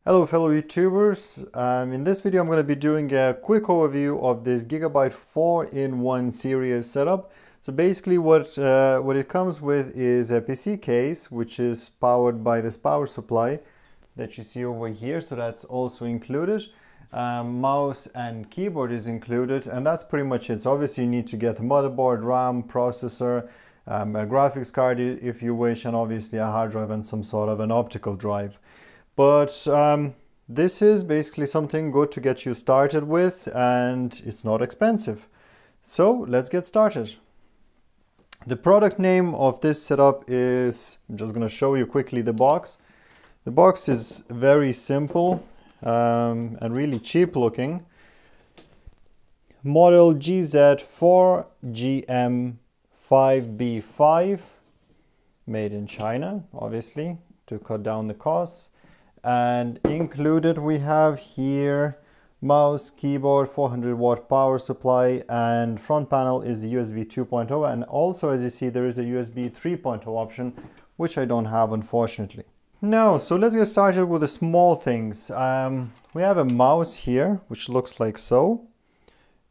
Hello fellow YouTubers, in this video I'm going to be doing a quick overview of this Gigabyte 4-in-1 series setup. So basically what it comes with is a PC case which is powered by this power supply that you see over here, so that's also included. Mouse and keyboard is included, and that's pretty much it. So obviously you need to get the motherboard, RAM, processor, a graphics card if you wish, and obviously a hard drive and some sort of an optical drive. But this is basically something good to get you started with, and it's not expensive. So let's get started. The product name of this setup is, I'm just going to show you quickly the box. The box is very simple and really cheap looking. Model GZ-4 GM5B5, made in China, obviously, to cut down the costs. And included we have here mouse, keyboard, 400-watt power supply, and front panel is USB 2.0, and also, as you see, there is a USB 3.0 option, which I don't have, unfortunately. Now, so let's get started with the small things. We have a mouse here, which looks like so.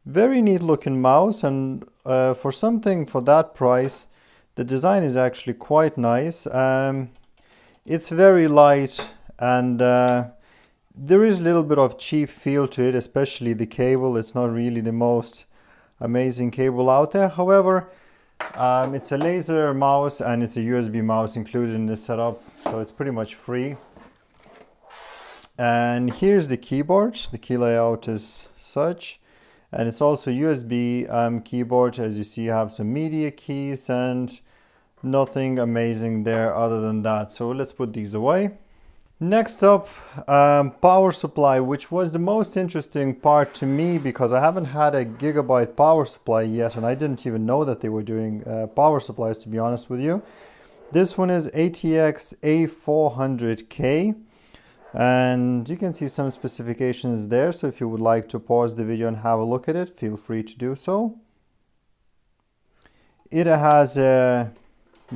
Very neat looking mouse, and for something for that price, the design is actually quite nice. It's very light, and there is a little bit of cheap feel to it, especially the cable. It's not really the most amazing cable out there. However, it's a laser mouse and it's a USB mouse included in this setup, so it's pretty much free. And here's the keyboard. The key layout is such, and it's also USB keyboard. As you see, you have some media keys and nothing amazing there other than that. So let's put these away. Next up, power supply, which was the most interesting part to me because I haven't had a Gigabyte power supply yet, and I didn't even know that they were doing power supplies, to be honest with you. This one is ATX A400K, and you can see some specifications there, so if you would like to pause the video and have a look at it, feel free to do so. It has a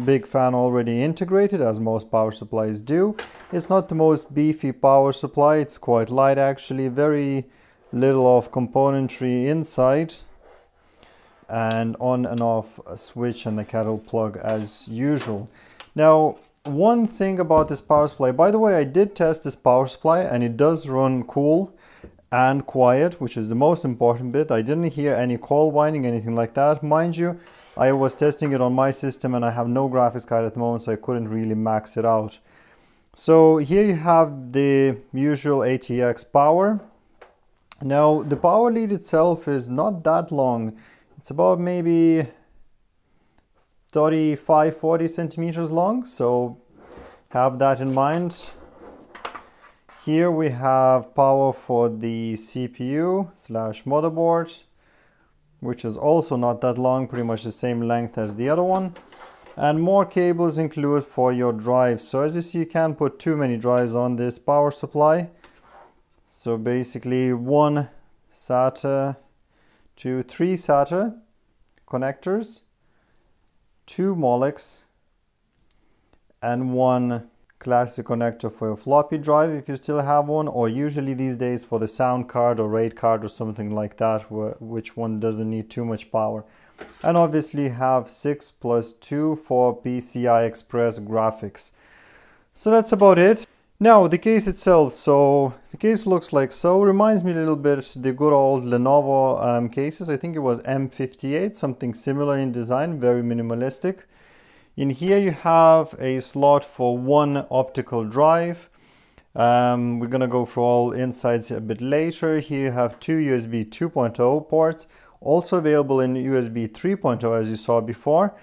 big fan already integrated, as most power supplies do. It's not the most beefy power supply, it's quite light actually, very little of componentry inside, and on and off a switch and a kettle plug as usual. Now, one thing about this power supply, by the way, I did test this power supply and it does run cool and quiet, which is the most important bit. I didn't hear any coil whining, anything like that. Mind you, I was testing it on my system and I have no graphics card at the moment, so I couldn't really max it out. So here you have the usual ATX power. Now the power lead itself is not that long. It's about maybe 35-40 centimeters long, so have that in mind. Here we have power for the CPU / motherboard, which is also not that long, pretty much the same length as the other one. And more cables included for your drives. So as you see, you can't put too many drives on this power supply. So basically one SATA to 3 SATA connectors, 2 Molex, and 1 classic connector for your floppy drive if you still have one, or usually these days for the sound card or RAID card or something like that, which one doesn't need too much power. And obviously have 6+2 for PCI Express graphics. So that's about it. Now the case itself, so the case looks like so. Reminds me a little bit the good old Lenovo cases. I think it was M58, something similar in design, very minimalistic. In here you have a slot for 1 optical drive. We're gonna go through all insides a bit later. Here you have 2 USB 2.0 ports, also available in USB 3.0 as you saw before.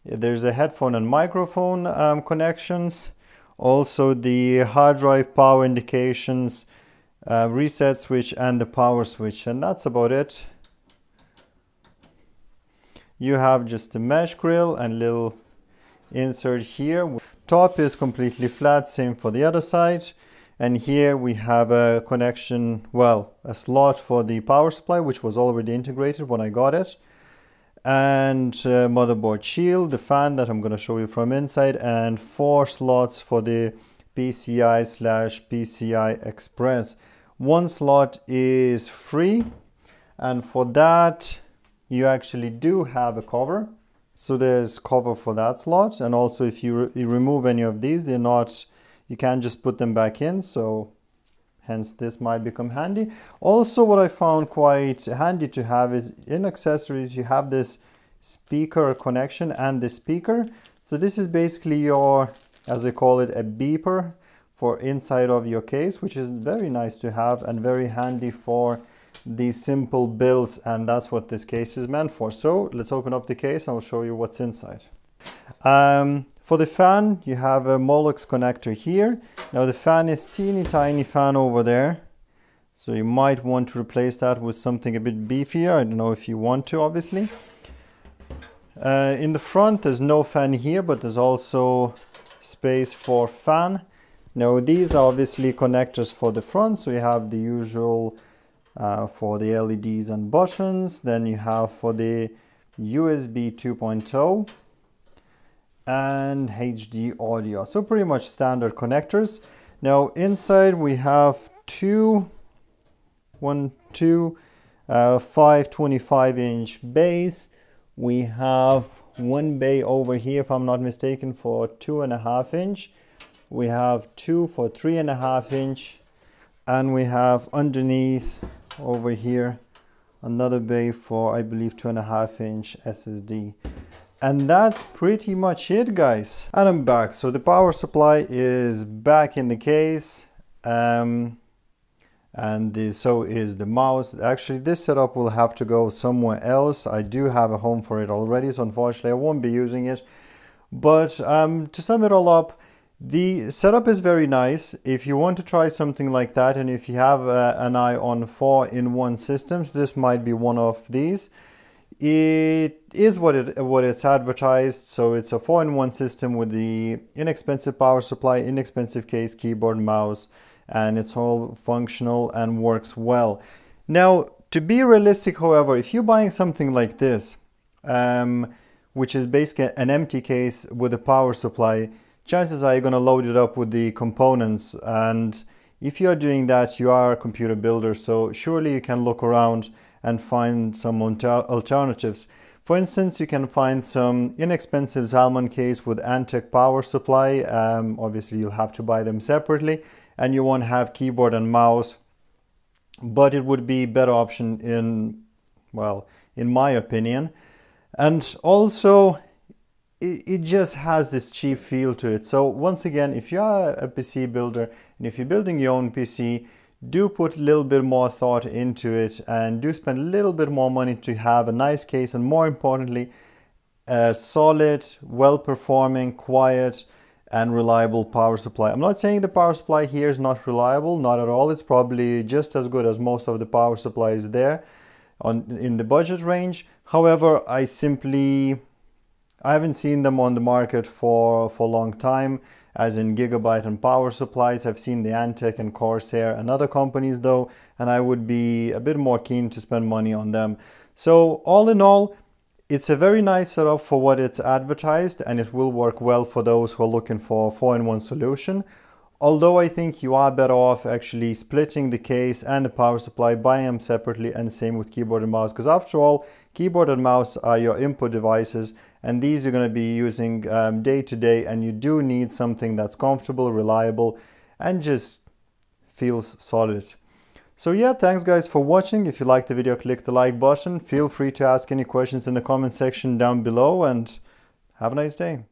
There's a headphone and microphone connections. Also the hard drive power indications, reset switch, and the power switch, and that's about it. You have just a mesh grill and little insert here. Top is completely flat, same for the other side. And here we have a connection, well, a slot for the power supply, which was already integrated when I got it. And motherboard shield, the fan that I'm going to show you from inside, and 4 slots for the PCI/PCI Express. One slot is free, and for that you actually do have a cover. So there's cover for that slot, and also if you remove any of these, they're not, you can't just put them back in, so hence this might become handy. Also, what I found quite handy to have is in accessories you have this speaker connection and the speaker. So this is basically your, as I call it, a beeper for inside of your case, which is very nice to have and very handy for these simple builds, and that's what this case is meant for. So let's open up the case and I'll show you what's inside. For the fan, you have a Molex connector here. Now the fan is teeny tiny fan over there, so you might want to replace that with something a bit beefier. I don't know if you want to, obviously. In the front there's no fan here, but there's also space for fan. Now these are obviously connectors for the front, so you have the usual for the LEDs and buttons. Then you have for the USB 2.0 and HD audio, so pretty much standard connectors. Now inside we have two 525-inch bays. We have one bay over here, if I'm not mistaken, for 2.5 inch. We have two for 3.5 inch, and we have underneath over here another bay for, I believe, 2.5 inch SSD. And that's pretty much it, guys. And I'm back. So the power supply is back in the case, so is the mouse. Actually, this setup will have to go somewhere else. I do have a home for it already, so unfortunately I won't be using it. But to sum it all up, the setup is very nice. If you want to try something like that, and if you have an eye on 4-in-1 systems, this might be one of these. It is what it's advertised. So it's a 4-in-1 system with the inexpensive power supply, inexpensive case, keyboard, mouse, and it's all functional and works well. Now, to be realistic, however, if you're buying something like this, which is basically an empty case with a power supply, chances are you're going to load it up with the components, and if you are doing that, you are a computer builder, so surely you can look around and find some alternatives. For instance, you can find some inexpensive Zalman case with Antec power supply. Obviously you'll have to buy them separately, and you won't have keyboard and mouse, but it would be a better option in my opinion. And also it just has this cheap feel to it. So once again, if you are a PC builder and if you're building your own PC, do put a little bit more thought into it and do spend a little bit more money to have a nice case, and more importantly, a solid, well-performing, quiet and reliable power supply. I'm not saying the power supply here is not reliable, not at all. It's probably just as good as most of the power supplies there in the budget range. However, I haven't seen them on the market for a long time, as in Gigabyte and power supplies. I've seen the Antec and Corsair and other companies though, and I would be a bit more keen to spend money on them. So all in all, it's a very nice setup for what it's advertised, and it will work well for those who are looking for a 4-in-1 solution. Although I think you are better off actually splitting the case and the power supply, buying them separately, and same with keyboard and mouse, because after all, keyboard and mouse are your input devices, and these you're going to be using day to day, and you do need something that's comfortable, reliable, and just feels solid. So yeah, thanks guys for watching. If you liked the video, click the like button. Feel free to ask any questions in the comment section down below, and have a nice day.